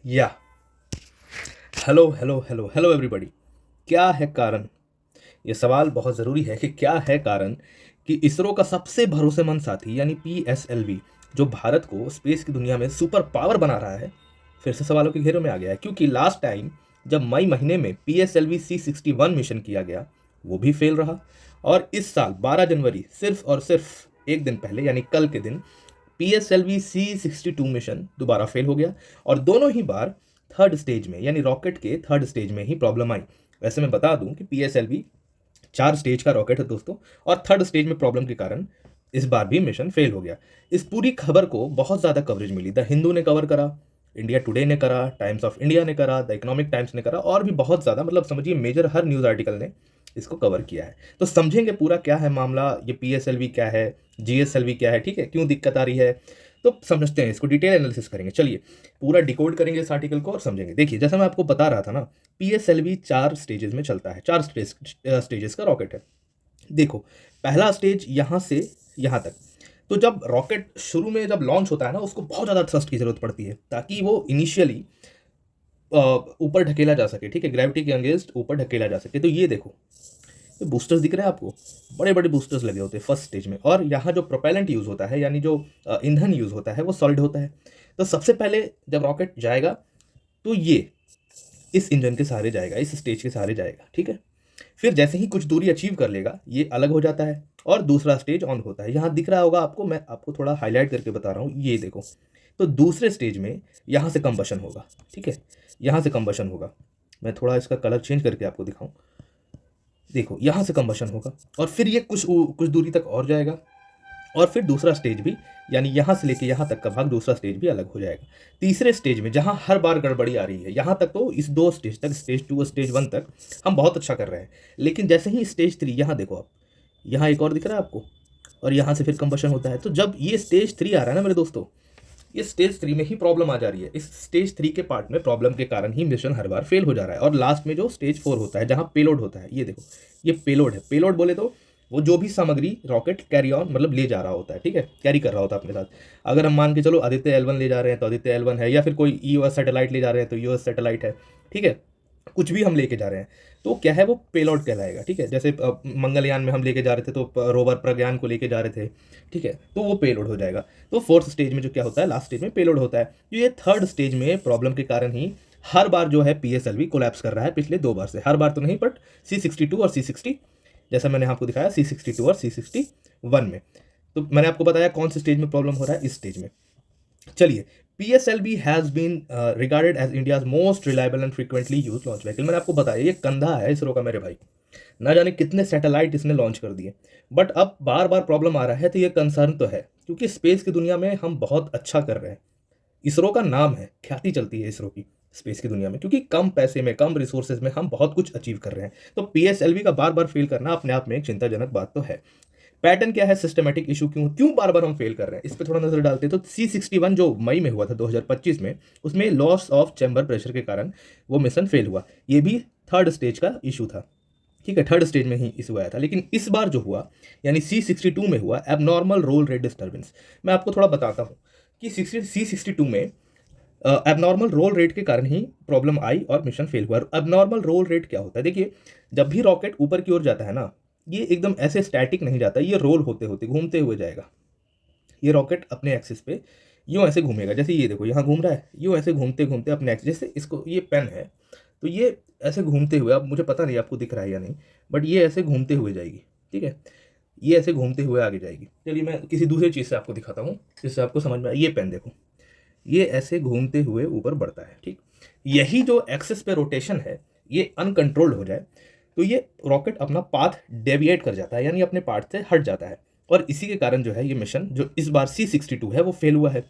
या hello hello hello hello everybody. क्या है कारण? ये सवाल बहुत ज़रूरी है कि क्या है कारण कि इसरो का सबसे भरोसेमंद साथी यानी पीएसएलवी जो भारत को स्पेस की दुनिया में सुपर पावर बना रहा है, फिर से सवालों के घेरे में आ गया है। क्योंकि लास्ट टाइम जब मई महीने में पीएसएलवी C61 मिशन किया गया, वो भी फेल रहा। और इस साल 12 जनवरी, सिर्फ और सिर्फ एक दिन पहले यानी कल के दिन, पीएसएलवी C62 मिशन दोबारा फेल हो गया। और दोनों ही बार थर्ड स्टेज में यानी रॉकेट के थर्ड स्टेज में ही प्रॉब्लम आई। वैसे मैं बता दूं कि पीएसएलवी 4 स्टेज का रॉकेट है दोस्तों, और थर्ड स्टेज में प्रॉब्लम के कारण इस बार भी मिशन फेल हो गया। इस पूरी खबर को बहुत ज़्यादा कवरेज मिली। द हिंदू ने कवर करा, इंडिया टुडे ने करा, टाइम्स ऑफ इंडिया ने करा, द इकोनॉमिक टाइम्स ने करा, और भी बहुत ज़्यादा, मतलब समझिए मेजर हर न्यूज़ आर्टिकल ने इसको कवर किया है। तो समझेंगे पूरा क्या है मामला, ये पीएसएलवी क्या है, जीएसएलवी क्या है, ठीक है, क्यों दिक्कत आ रही है, तो समझते हैं इसको, डिटेल एनालिसिस करेंगे। चलिए पूरा डिकोड करेंगे इस आर्टिकल को और समझेंगे। देखिए जैसा मैं आपको बता रहा था ना, पीएसएलवी 4 स्टेजेस में चलता है, 4 स्टेजेस का रॉकेट है। देखो, पहला स्टेज यहाँ से यहाँ तक। तो जब रॉकेट शुरू में जब लॉन्च होता है ना, उसको बहुत ज़्यादा थ्रस्ट की ज़रूरत पड़ती है ताकि वो इनिशियली ऊपर ढकेला जा सके, ठीक है, ग्रेविटी के अगेंस्ट ऊपर ढकेला जा सके। तो ये देखो, ये बूस्टर्स दिख रहे हैं आपको, बड़े बड़े बूस्टर्स लगे होते हैं फर्स्ट स्टेज में। और यहाँ जो प्रोपेलेंट यूज़ होता है यानी जो ईंधन यूज़ होता है वो सॉलिड होता है। तो सबसे पहले जब रॉकेट जाएगा तो ये इस इंजन के सहारे जाएगा, इस स्टेज के सहारे जाएगा, ठीक है। फिर जैसे ही कुछ दूरी अचीव कर लेगा, ये अलग हो जाता है और दूसरा स्टेज ऑन होता है। यहाँ दिख रहा होगा आपको, मैं आपको थोड़ा हाईलाइट करके बता रहा हूँ, ये देखो। तो दूसरे स्टेज में यहाँ से कंबशन होगा, ठीक है, यहाँ से कंबशन होगा। मैं थोड़ा इसका कलर चेंज करके आपको दिखाऊं। देखो यहाँ से कंबशन होगा और फिर ये कुछ कुछ दूरी तक और जाएगा, और फिर दूसरा स्टेज भी, यानी यहाँ से लेके यहाँ तक का भाग, दूसरा स्टेज भी अलग हो जाएगा। तीसरे स्टेज में जहाँ हर बार गड़बड़ी आ रही है, यहाँ तक तो इस 2 स्टेज तक, स्टेज 2 और स्टेज 1 तक हम बहुत अच्छा कर रहे हैं। लेकिन जैसे ही स्टेज 3, यहाँ देखो आप, यहाँ एक और दिख रहा है आपको, और यहाँ से फिर कंबशन होता है। तो जब ये स्टेज 3 आ रहा है ना मेरे दोस्तों, ये स्टेज 3 में ही प्रॉब्लम आ जा रही है। इस स्टेज 3 के पार्ट में प्रॉब्लम के कारण ही मिशन हर बार फेल हो जा रहा है। और लास्ट में जो स्टेज 4 होता है, जहाँ पेलोड होता है, ये देखो, ये पेलोड है। पेलोड बोले तो वो जो भी सामग्री रॉकेट कैरी ऑन, मतलब ले जा रहा होता है, ठीक है, कैरी कर रहा होता है अपने साथ। अगर हम मान के चलो आदित्य L1 ले जा रहे हैं तो आदित्य L1 है, या फिर कोई ईओएस सैटेलाइट ले जा रहे हैं तो ईओएस सैटेलाइट है, ठीक है। कुछ भी हम लेके जा रहे हैं तो क्या है, वो पेलोड कहलाएगा, ठीक है। जैसे मंगलयान में हम लेके जा रहे थे तो रोवर प्रज्ञान को लेके जा रहे थे, ठीक है, तो वो पेलोड हो जाएगा। तो फोर्थ स्टेज में जो क्या होता है, लास्ट स्टेज में पेलोड होता है। तो ये थर्ड स्टेज में प्रॉब्लम के कारण ही हर बार जो है पीएसएलवी कोलैप्स कर रहा है, पिछले 2 बार से। हर बार तो नहीं, बट C62 और C60, जैसा मैंने आपको दिखाया, C62 और C61 में। तो मैंने आपको बताया कौन से स्टेज में प्रॉब्लम हो रहा है, इस स्टेज में। चलिए, PSLV has been regarded as India's most reliable and frequently use launch vehicle. मैंने आपको बताया ये कंधा है इसरो का मेरे भाई, ना जाने कितने सैटेलाइट इसने लॉन्च कर दिए, बट अब बार बार प्रॉब्लम आ रहा है। तो ये कंसर्न तो है, क्योंकि स्पेस की दुनिया में हम बहुत अच्छा कर रहे हैं। इसरो का नाम है, ख्याति चलती है इसरो की स्पेस की दुनिया में, क्योंकि कम पैसे में, कम रिसोर्सेज में हम बहुत कुछ अचीव कर रहे हैं। तो पीएसएलवी का बार बार फेल करना अपने आप में एक चिंताजनक बात तो है। पैटर्न क्या है, सिस्टमेटिक इशू क्यों क्यों बार बार हम फेल कर रहे हैं, इस पर थोड़ा नजर डालते हैं। तो C61 जो मई में हुआ था 2025 में, उसमें लॉस ऑफ चैम्बर प्रेशर के कारण वो मिशन फेल हुआ। ये भी थर्ड स्टेज का इशू था, ठीक है, थर्ड स्टेज में ही इशू आया था। लेकिन इस बार जो हुआ, यानी C62 में हुआ एबनॉर्मल रोल रेट डिस्टर्बेंस। मैं आपको थोड़ा बताता हूँ कि C62 में एबनॉर्मल रोल रेट के कारण ही प्रॉब्लम आई और मिशन फेल हुआ। एबनॉर्मल रोल रेट क्या होता है? देखिए, जब भी रॉकेट ऊपर की ओर जाता है ना, ये एकदम ऐसे स्टैटिक नहीं जाता, ये रोल होते होते, घूमते हुए जाएगा। ये रॉकेट अपने एक्सिस पे यूँ ऐसे घूमेगा, जैसे ये देखो यहाँ घूम रहा है, यूँ ऐसे घूमते घूमते अपने एक्सिस, जैसे इसको, ये पेन है तो ये ऐसे घूमते हुए, अब मुझे पता नहीं आपको दिख रहा है या नहीं, बट ये ऐसे घूमते हुए जाएगी, ठीक है, ये ऐसे घूमते हुए आगे जाएगी। चलिए मैं किसी दूसरी चीज़ से आपको दिखाता हूँ जिससे आपको समझ में आए। ये पेन देखो, ये ऐसे घूमते हुए ऊपर बढ़ता है, ठीक। यही जो एक्सिस पे रोटेशन है, ये अनकंट्रोल्ड हो जाए तो ये रॉकेट अपना पाथ डेविएट कर जाता है, यानी अपने पाथ से हट जाता है। और इसी के कारण जो है ये मिशन जो इस बार C62 है वो फेल हुआ है।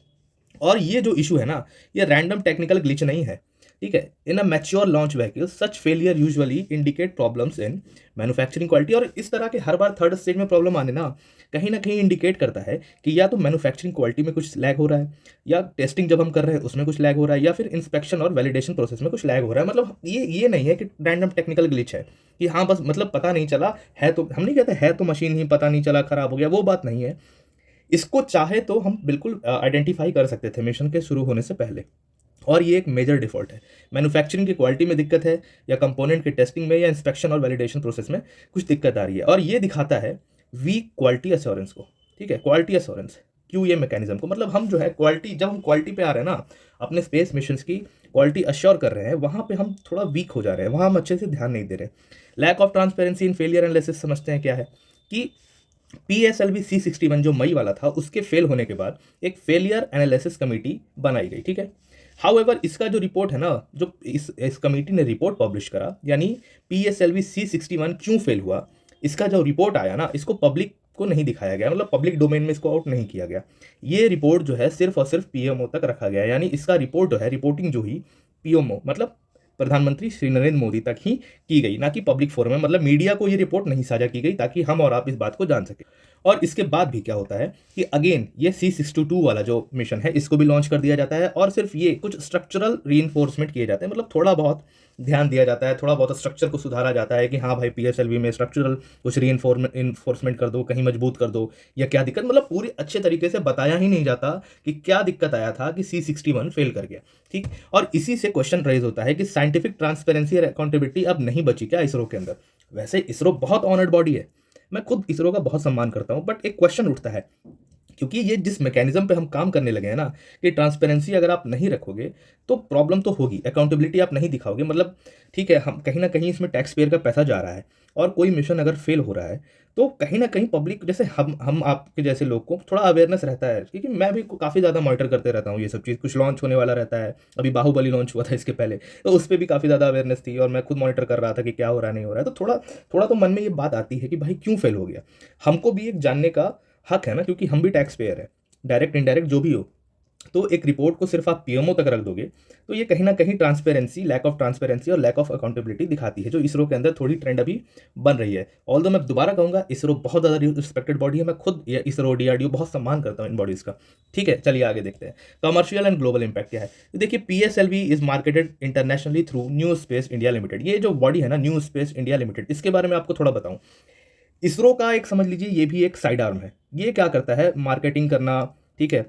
और ये जो इशू है ना, ये रैंडम टेक्निकल ग्लिच नहीं है, ठीक है। In a mature launch vehicle such failure usually indicate problems in manufacturing quality. और इस तरह के हर बार थर्ड स्टेज में प्रॉब्लम आने ना कहीं इंडिकेट करता है कि या तो मैन्युफैक्चरिंग क्वालिटी में कुछ लैग हो रहा है, या टेस्टिंग जब हम कर रहे हैं उसमें कुछ लैग हो रहा है, या फिर इंस्पेक्शन और वैलिडेशन प्रोसेस में कुछ लैग हो रहा है। मतलब ये नहीं है कि रैंडम टेक्निकल ग्लिच है कि हाँ बस मतलब पता नहीं चला है, तो हम नहीं कहते है तो मशीन ही पता नहीं चला खराब हो गया, वो बात नहीं है। इसको चाहे तो हम बिल्कुल आइडेंटिफाई कर सकते थे मिशन के शुरू होने से पहले, और ये एक मेजर डिफॉल्ट है। मैन्युफैक्चरिंग की क्वालिटी में दिक्कत है, या कंपोनेंट के टेस्टिंग में, या इंस्पेक्शन और वैलिडेशन प्रोसेस में कुछ दिक्कत आ रही है, और ये दिखाता है वीक क्वालिटी एश्योरेंस को। ठीक है, क्वालिटी एश्योरेंस क्यूए मैकेनिज्म को, मतलब हम जो है क्वालिटी, जब हम क्वालिटी पे आ रहे हैं ना, अपने स्पेस मिशंस की क्वालिटी अश्योर कर रहे हैं, वहाँ पे हम थोड़ा वीक हो जा रहे हैं, वहाँ हम अच्छे से ध्यान नहीं दे रहे। Lack of transparency in failure analysis समझते हैं क्या है कि PSLV C61 जो मई वाला था, उसके फेल होने के बाद एक फेलियर एनालिसिस कमेटी बनाई गई। ठीक है, हाउएवर इसका जो रिपोर्ट है ना, जो इस कमेटी ने रिपोर्ट पब्लिश करा, यानी PSLV C61 क्यों फेल हुआ, इसका जो रिपोर्ट आया ना, इसको पब्लिक को नहीं दिखाया गया, मतलब पब्लिक डोमेन में इसको आउट नहीं किया गया। ये रिपोर्ट जो है सिर्फ और सिर्फ PMO तक रखा गया, यानी इसका रिपोर्ट जो है, रिपोर्टिंग जो ही PMO मतलब प्रधानमंत्री श्री नरेंद्र मोदी तक ही की गई, ना कि पब्लिक फोरम में, मतलब मीडिया को ये रिपोर्ट नहीं साझा की गई, ताकि हम और आप इस बात को जान सकें। और इसके बाद भी क्या होता है कि अगेन ये C62 वाला जो मिशन है, इसको भी लॉन्च कर दिया जाता है, और सिर्फ ये कुछ स्ट्रक्चरल रीइंफोर्समेंट किए जाते हैं, मतलब थोड़ा बहुत ध्यान दिया जाता है, थोड़ा बहुत स्ट्रक्चर को सुधारा जाता है कि हाँ भाई PSLV में स्ट्रक्चरल कुछ रीइंफोर्समेंट कर दो, कहीं मजबूत कर दो, या क्या दिक्कत, मतलब पूरी अच्छे तरीके से बताया ही नहीं जाता कि क्या दिक्कत आया था कि C61 फेल कर गया। ठीक, और इसी से क्वेश्चन रेज होता है कि साइंटिफिक ट्रांसपेरेंसी और अकाउंटेबिलिटी अब नहीं बची क्या इसरो के अंदर। वैसे इसरो बहुत ऑनर्ड बॉडी है, मैं खुद इसरो का बहुत सम्मान करता हूँ, बट एक क्वेश्चन उठता है, क्योंकि ये जिस मैकेनिज्म पे हम काम करने लगे हैं ना, कि ट्रांसपेरेंसी अगर आप नहीं रखोगे तो प्रॉब्लम तो होगी, अकाउंटेबिलिटी आप नहीं दिखाओगे, मतलब ठीक है, हम कहीं ना कहीं इसमें टैक्स पेयर का पैसा जा रहा है, और कोई मिशन अगर फेल हो रहा है तो कहीं ना कहीं पब्लिक, जैसे हम आपके जैसे लोग को थोड़ा अवेयरनेस रहता है, क्योंकि मैं भी काफ़ी ज़्यादा मॉनिटर करते रहता हूँ ये सब चीज़, कुछ लॉन्च होने वाला रहता है, अभी बाहुबली लॉन्च हुआ था इसके पहले, तो उस पर भी काफ़ी ज़्यादा अवेयरनेस थी, और मैं खुद मॉनिटर कर रहा था कि क्या हो रहा है नहीं हो रहा है, तो थोड़ा थोड़ा तो मन में ये बात आती है कि भाई क्यों फेल हो गया। हमको भी एक जानने का हक है ना, क्योंकि हम भी टैक्स पेयर है, डायरेक्ट इनडायरेक्ट जो भी हो। तो एक रिपोर्ट को सिर्फ आप PMO तक रख दोगे तो ये कहीं ना कहीं ट्रांसपेरेंसी, लैक ऑफ ट्रांसपेरेंसी और लैक ऑफ अकाउंटेबिलिटी दिखाती है, जो इसरो के अंदर थोड़ी ट्रेंड अभी बन रही है। ऑल्दो मैं दोबारा कहूंगा, इसरो बहुत ज़्यादा रिस्पेक्टेड बॉडी है, मैं खुद ये इसरो DRDO बहुत सम्मान करता हूँ इन बॉडीज़ का। ठीक है, चलिए आगे देखते हैं कमर्शियल एंड ग्लोबल इम्पैक्ट क्या है। तो देखिए, PSLV is marketed internationally through new space India limited. ये जो बॉडी है ना, न्यू स्पेस इंडिया लिमिटेड, इसके बारे में आपको थोड़ा बताऊं। इसरो का एक समझ लीजिए ये भी एक साइड आर्म है। ये क्या करता है, मार्केटिंग करना, ठीक है,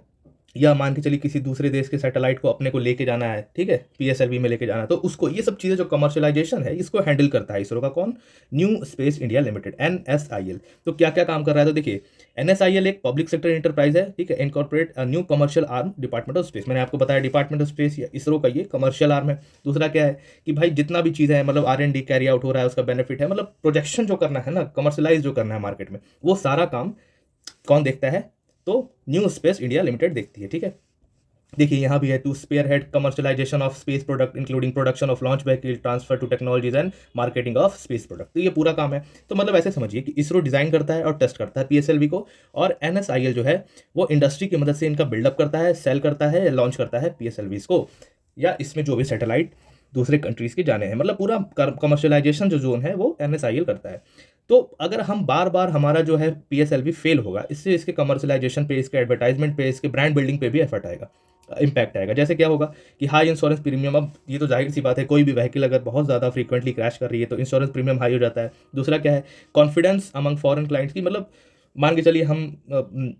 या मान के चलिए किसी दूसरे देश के सैटेलाइट को अपने को लेके जाना है, ठीक है, PSLV में लेके जाना है, तो उसको ये सब चीज़ें जो कमर्शलाइजेशन है, इसको हैंडल करता है इसरो का कौन, new space India limited, NSIL। तो क्या क्या काम कर रहा है, तो देखिए, NSIL एक पब्लिक सेक्टर इंटरप्राइज है, ठीक है, incorporate new commercial arm department of space. मैंने आपको बताया डिपार्टमेंट ऑफ स्पेस या इसरो का ये कमर्शियल आर्म है। दूसरा क्या है कि भाई जितना भी चीज़ है, मतलब R&D कैरी आउट हो रहा है, उसका बेनिफिट है, मतलब प्रोजेक्शन जो करना है ना, कमर्शलाइज जो करना है मार्केट में, वो सारा काम कौन देखता है, तो न्यू स्पेस इंडिया लिमिटेड देखती है। ठीक है, देखिए यहाँ भी है, to spearhead commercialisation of space product including production of launch vehicle, transfer to technologies and marketing of space product. तो ये पूरा काम है। तो मतलब ऐसे समझिए कि इसरो डिजाइन करता है और टेस्ट करता है PSLV को, और NSIL जो है वो इंडस्ट्री की मदद से इनका बिल्डअप करता है, सेल करता है, लॉन्च करता है PSLVs को, या इसमें जो भी सैटेलाइट दूसरे कंट्रीज के जाने हैं, मतलब पूरा कमर्शलाइजेशन जो जोन है वो NSIL करता है। तो अगर हम बार बार हमारा जो है PSLV फेल होगा, इससे इसके कमर्शलाइजेशन पे, इसके एडवर्टाइजमेंट पे, इसके ब्रांड बिल्डिंग पे भी एफर्ट आएगा, इम्पैक्ट आएगा। जैसे क्या होगा कि हाई इंश्योरेंस प्रीमियम, अब ये तो जाहिर सी बात है, कोई भी व्हीकल अगर बहुत ज़्यादा फ्रीक्वेंटली क्रैश कर रही है तो इंश्योरेंस प्रीमियम हाई हो जाता है। दूसरा क्या है, कॉन्फिडेंस अमंग फॉरेन क्लाइंट्स की, मतलब मान के चलिए हम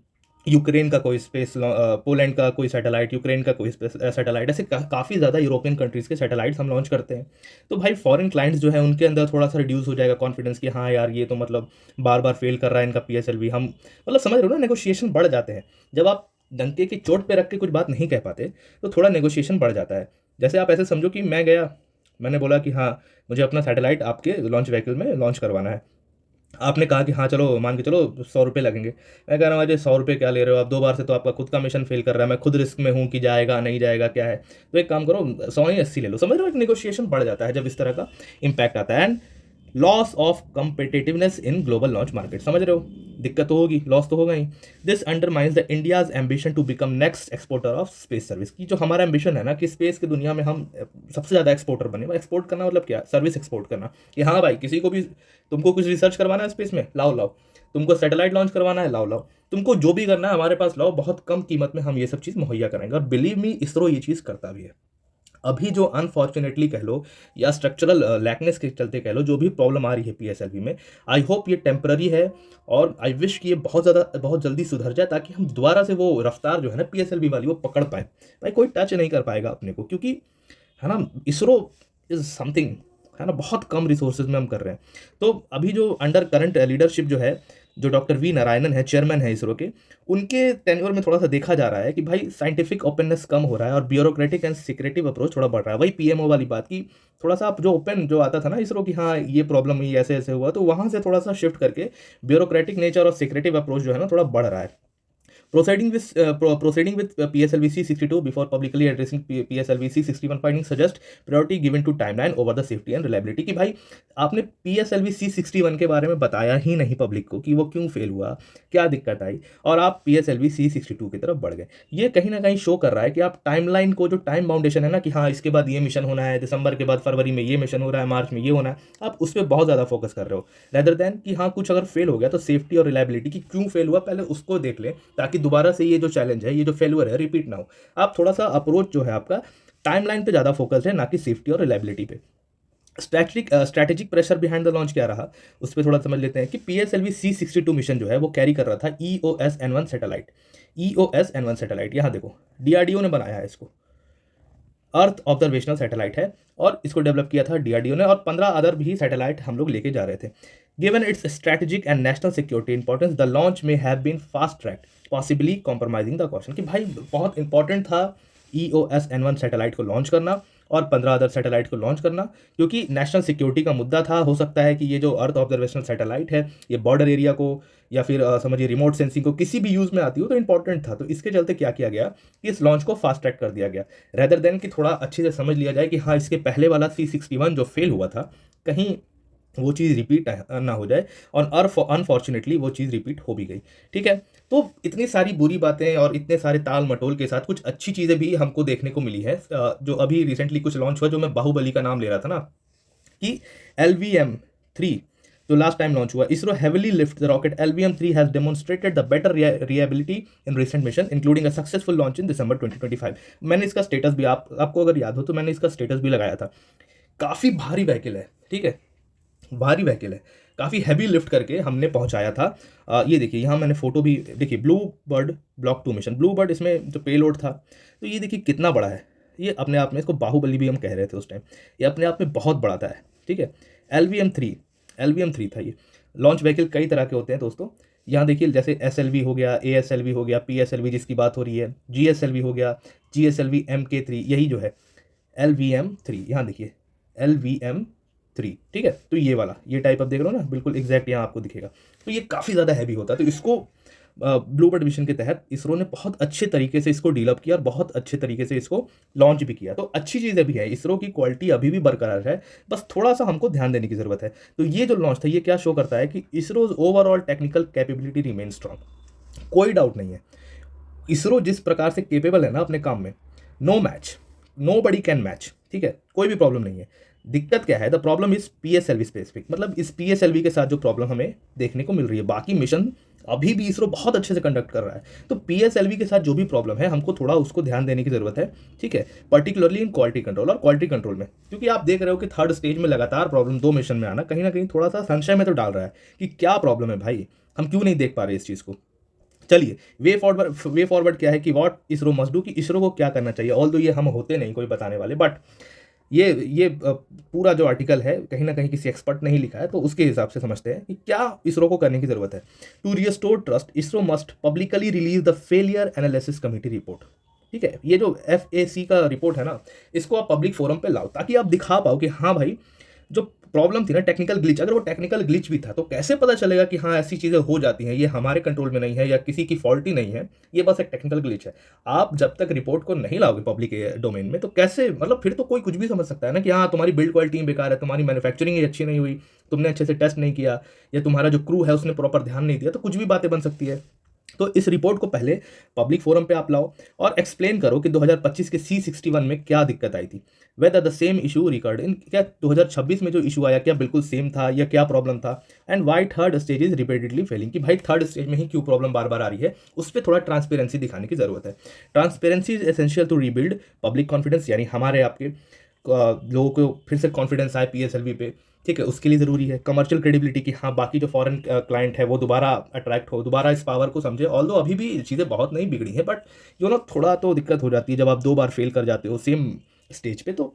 यूक्रेन का कोई स्पेस, पोलैंड का कोई सैटेलाइट, यूक्रेन का कोई स्पेस सैटेलाइट, ऐसे काफ़ी ज़्यादा यूरोपियन कंट्रीज़ के सैटेलाइट्स हम लॉन्च करते हैं। तो भाई फॉरेन क्लाइंट्स जो है उनके अंदर थोड़ा सा रिड्यूस हो जाएगा कॉन्फिडेंस कि हाँ यार ये तो मतलब बार बार फेल कर रहा है इनका PSLV, हम मतलब समझ रहे हो ना, नेगोशिएशन बढ़ जाते हैं। जब आप डंके की चोट पे रख के कुछ बात नहीं कह पाते तो थोड़ा नेगोशिएशन बढ़ जाता है। जैसे आप ऐसे समझो कि मैं गया, मैंने बोला कि हाँ मुझे अपना सैटेलाइट आपके लॉन्च व्हीकल में लॉन्च करवाना है। आपने कहा कि हाँ चलो, मान के चलो 100 रुपये लगेंगे। मैं कह रहा हूँ अजय 100 रुपये क्या ले रहे हो आप, 2 बार से तो आपका खुद का मिशन फेल कर रहा है, मैं खुद रिस्क में हूँ कि जाएगा नहीं जाएगा क्या है, तो एक काम करो 100 नहीं 80 ले लो। समझ रहे हो, एक नेगोशिएशन बढ़ जाता है जब इस तरह का इम्पैक्ट आता है। And loss of competitiveness in global launch market, समझ रहे हो, दिक्कत तो होगी, लॉस तो होगा ही। This undermines the India's ambition to become next exporter of space service, की जो हमारा एम्बिशन है ना कि स्पेस की दुनिया में हम सबसे ज़्यादा एक्सपोर्टर बने। एक्सपोर्ट करना मतलब क्या, सर्विस एक्सपोर्ट करना, कि हाँ भाई किसी को भी, तुमको कुछ रिसर्च करवाना है स्पेस में, लाओ लाओ, तुमको सैटेलाइट लॉन्च करवाना है, लाओ लाओ, तुमको जो भी करना है हमारे पास लाओ, बहुत कम कीमत में हम ये सब चीज़ मुहैया करेंगे। और बिलीव मी, इसरो ये चीज़ करता भी है। अभी जो अनफॉर्चुनेटली कह लो या स्ट्रक्चरल लैकनेस के चलते कह लो, जो भी प्रॉब्लम आ रही है पीएसएलवी में, आई होप ये टेम्पररी है, और आई विश कि ये बहुत जल्दी सुधर जाए, ताकि हम दोबारा से वो रफ्तार जो है ना पीएसएलवी वाली वो पकड़ पाए। भाई कोई टच नहीं कर पाएगा अपने को, क्योंकि है ना, इसरो इज समथिंग, है ना, बहुत कम रिसोर्सेज में हम कर रहे हैं। तो अभी जो अंडर करंट लीडरशिप जो है, जो डॉक्टर वी नारायणन है, चेयरमैन है इसरो के, उनके टेन्योर में थोड़ा सा देखा जा रहा है कि भाई साइंटिफिक ओपननेस कम हो रहा है और ब्यूरोक्रेटिक एंड सिक्रेटिव अप्रोच थोड़ा बढ़ रहा है। वही पीएमओ वाली बात की, थोड़ा सा आप जो ओपन जो आता था ना इसरो की, हाँ ये प्रॉब्लम हुई, ऐसे ऐसे हुआ, तो वहाँ से थोड़ा सा शिफ्ट करके ब्यूरोक्रेटिक नेचर और सिक्रेटिव अप्रोच जो है ना थोड़ा बढ़ रहा है। Proceeding with PSLV C62 before publicly addressing PSLV C61 findings suggest priority given to timeline over the safety and reliability। कि भाई आपने PSLV C61 के बारे में बताया ही नहीं पब्लिक को कि वो क्यों फेल हुआ, क्या दिक्कत आई, और आप PSLV C62 की तरफ बढ़ गए। ये कहीं ना कहीं शो कर रहा है कि आप टाइमलाइन को, जो टाइम बाउंडेशन है ना कि हाँ इसके बाद ये मिशन होना है, दिसंबर के बाद फरवरी में ये मिशन हो रहा है, मार्च में ये होना है, आप उस पर बहुत ज़्यादा फोकस कर रहे हो, रेदर देन कि हाँ कुछ अगर फेल हो गया तो सेफ्टी और रिलायबिलिटी की क्यों फेल हुआ पहले उसको देख लें, ताकि दोबारा से ये जो चैलेंज है, ये जो फेलियर है, रिपीट ना हो। आप थोड़ा सा अप्रोच जो है आपका टाइमलाइन पे ज़्यादा फोकस है, ना कि सेफ्टी और रिलायबिलिटी पे। Strategic pressure behind the launch क्या रहा, उस पर थोड़ा समझ लेते हैं कि PSLV C62 मिशन जो है वो कैरी कर रहा था EOS-N1 सैटेलाइट। EOS-N1 सैटेलाइट यहाँ देखो, DRDO ने बनाया है इसको, अर्थ ऑब्जर्वेशनल सैटेलाइट है, और इसको डेवलप किया था DRDO ने, और 15 अदर भी सैटेलाइट हम लोग लेके जा रहे थे। Given its strategic and national security importance, the launch में have been fast tracked, possibly compromising the caution. कि भाई बहुत इंपॉर्टेंट था EOS-N1 सैटेलाइट को लॉन्च करना और 15 अदर सैटेलाइट को लॉन्च करना, क्योंकि नेशनल सिक्योरिटी का मुद्दा था। हो सकता है कि ये जो अर्थ ऑब्जर्वेशनल सैटेलाइट है ये बॉर्डर एरिया को या फिर समझिए रिमोट सेंसिंग को किसी भी यूज़ में आती हो, तो इंपॉर्टेंट था। तो इसके चलते क्या किया गया कि इस लॉन्च को फास्ट ट्रैक कर दिया गया, रेदर देन कि थोड़ा अच्छे से समझ लिया जाए कि हाँ इसके पहले वाला C61 जो फेल हुआ था कहीं वो चीज़ रिपीट ना हो जाए, और अनफॉर्चुनेटली वो चीज़ रिपीट हो भी गई। ठीक है, तो इतनी सारी बुरी बातें और इतने सारे ताल मटोल के साथ कुछ अच्छी चीज़ें भी हमको देखने को मिली है। जो अभी रिसेंटली कुछ लॉन्च हुआ, जो मैं बाहुबली का नाम ले रहा था ना, कि LVM-3 जो लास्ट टाइम लॉन्च हुआ, ISRO heavily lift the rocket LVM-3 has demonstrated the better reliability in recent mission including a successful launch in December 2025। मैंने इसका स्टेटस भी आपको अगर याद हो तो मैंने इसका स्टेटस भी लगाया था। काफ़ी भारी व्हीकल है, ठीक है, भारी व्हीकल है, काफ़ी हैवी लिफ्ट करके हमने पहुंचाया था। ये देखिए यहाँ मैंने फोटो भी देखिए, blue bird block 2 mission, blue bird इसमें जो पेलोड था, तो ये देखिए कितना बड़ा है। ये अपने आप में, इसको बाहुबली भी हम कह रहे थे उस टाइम, ये अपने आप में बहुत बड़ा था। ठीक है, LVM-3 था ये। लॉन्च व्हीकल कई तरह के होते हैं दोस्तों, यहाँ देखिए जैसे SLV हो गया, ASLV हो गया, PSLV जिसकी बात हो रही है, GSLV हो गया, GSLV MK3, यही जो है LVM-3, यहाँ देखिए LVM-3। ठीक है, तो ये वाला ये टाइप आप देख रहे हो ना, बिल्कुल एग्जैक्ट यहाँ आपको दिखेगा। तो ये काफ़ी ज़्यादा हैवी होता है, तो इसको ब्लू बर्ड मिशन के तहत इसरो ने बहुत अच्छे तरीके से इसको डीलअप किया और बहुत अच्छे तरीके से इसको लॉन्च भी किया। तो अच्छी चीज़ें भी है, इसरो की क्वालिटी अभी भी बरकरार है, बस थोड़ा सा हमको ध्यान देने की ज़रूरत है। तो ये जो लॉन्च था ये क्या शो करता है कि ISRO overall technical capability remain strong, कोई डाउट नहीं है। इसरो जिस प्रकार से केपेबल है ना अपने काम में, no match, nobody can match. ठीक है, कोई भी प्रॉब्लम नहीं है। दिक्कत क्या है, the problem is PSLV specific, मतलब इस PSLV के साथ जो प्रॉब्लम हमें देखने को मिल रही है, बाकी मिशन अभी भी इसरो बहुत अच्छे से कंडक्ट कर रहा है, तो PSLV के साथ जो भी प्रॉब्लम है हमको थोड़ा उसको ध्यान देने की जरूरत है। ठीक है, पर्टिकुलरली इन क्वालिटी कंट्रोल और क्वालिटी कंट्रोल में, क्योंकि आप देख रहे हो कि थर्ड स्टेज में लगातार प्रॉब्लम 2 मिशन में आना कहीं ना कहीं थोड़ा सा संशय में तो डाल रहा है कि क्या प्रॉब्लम है भाई, हम क्यों नहीं देख पा रहे इस चीज़ को। चलिए, वे फॉरवर्ड क्या है कि व्हाट इसरो मस्ट डू, कि इसरो को क्या करना चाहिए। ऑल दो ये हम होते नहीं कोई बताने वाले, बट ये पूरा जो आर्टिकल है कहीं ना कहीं किसी एक्सपर्ट ने ही लिखा है, तो उसके हिसाब से समझते हैं कि क्या इसरो को करने की जरूरत है। To restore trust, ISRO must publicly release the failure analysis committee report. ठीक है, ये जो FAC का रिपोर्ट है ना, इसको आप पब्लिक फोरम पे लाओ, ताकि आप दिखा पाओ कि हाँ भाई जो प्रॉब्लम थी ना टेक्निकल ग्लिच, अगर वो टेक्निकल ग्लिच भी था तो कैसे पता चलेगा कि हाँ ऐसी चीज़ें हो जाती हैं, ये हमारे कंट्रोल में नहीं है या किसी की फॉल्ट ही नहीं है, ये बस एक टेक्निकल ग्लिच है। आप जब तक रिपोर्ट को नहीं लाओगे पब्लिक डोमेन में, तो कैसे, मतलब फिर तो कोई कुछ भी समझ सकता है ना कि हाँ तुम्हारी बिल्ड क्वालिटी बेकार है, तुम्हारी मैन्युफैक्चरिंग ही अच्छी नहीं हुई, तुमने अच्छे से टेस्ट नहीं किया, या तुम्हारा जो क्रू है उसने प्रॉपर ध्यान नहीं दिया, तो कुछ भी बातें बन सकती है। तो इस रिपोर्ट को पहले पब्लिक फोरम पे आप लाओ और एक्सप्लेन करो कि 2025 के C61 में क्या दिक्कत आई थी, whether the same issue record in, क्या 2026 में जो इशू आया क्या बिल्कुल सेम था या क्या प्रॉब्लम था, and why third stage is repeatedly failing, कि भाई थर्ड स्टेज में ही क्यों प्रॉब्लम बार बार आ रही है, उस पर थोड़ा ट्रांसपेरेंसी दिखाने की जरूरत है। Transparency is essential to rebuild public confidence, यानी हमारे आपके लोगों को फिर से कॉन्फिडेंस आए PSLV पे, ठीक है, उसके लिए ज़रूरी है। कमर्शियल क्रेडिबिलिटी की, हाँ बाकी जो फॉरेन क्लाइंट है वो दोबारा अट्रैक्ट हो, दोबारा इस पावर को समझे। ऑल्दो अभी भी चीज़ें बहुत नहीं बिगड़ी हैं, बट थोड़ा तो दिक्कत हो जाती है जब आप 2 बार फेल कर जाते हो सेम स्टेज पे, तो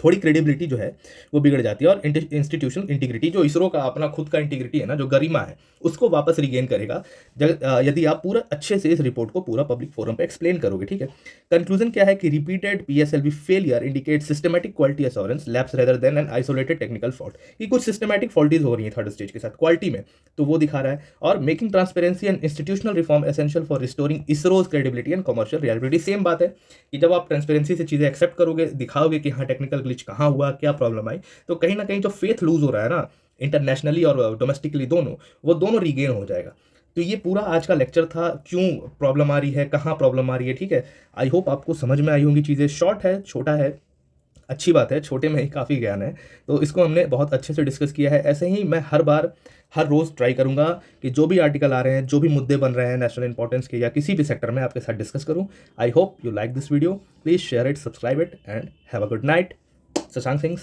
थोड़ी क्रेडिबिलिटी जो है वो बिगड़ जाती है। और इंस्टीट्यूशनल इंटीग्रिटी, जो इसरो का अपना खुद का इंटीग्रिटी है ना, जो गरिमा है, उसको वापस रिगेन करेगा यदि आप पूरा अच्छे से इस रिपोर्ट को पूरा पब्लिक फोरम पे एक्सप्लेन करोगे, ठीक है। कंक्लूजन क्या है कि repeated PSLV failure indicate systematic quality assurance lapse rather than an isolated technical fault, कि कुछ सिस्टमैटिक फॉल्टीज हो रही है थर्ड स्टेज के साथ क्वालिटी में, तो वो दिखा रहा है। और making transparency and institutional reform essential for restoring ISRO's credibility and commercial reality. Same बात है कि जब आप ट्रांसपेरेंसी से चीज़ें एक्सेप्ट करोगे, दिखाओगे कि हाँ टेक्निकल ग्लिच कहाँ हुआ, क्या प्रॉब्लम आई, तो कहीं ना कहीं जो फेथ लूज हो रहा है ना इंटरनेशनली और डोमेस्टिकली दोनों, वो दोनों रीगेन हो जाएगा। तो ये पूरा आज का लेक्चर था, क्यों प्रॉब्लम आ रही है, कहाँ प्रॉब्लम आ रही है, ठीक है। आई होप आपको समझ में आई होंगी चीज़ें। शॉर्ट है, छोटा है, अच्छी बात है, छोटे में ही काफ़ी ज्ञान है, तो इसको हमने बहुत अच्छे से डिस्कस किया है। ऐसे ही मैं हर बार हर रोज़ ट्राई करूंगा कि जो भी आर्टिकल आ रहे हैं, जो भी मुद्दे बन रहे हैं नेशनल इंपॉर्टेंस के या किसी भी सेक्टर में, आपके साथ डिस्कस करूं। I hope you like this video, please share it, subscribe it, and have a good night. Shashank Singh.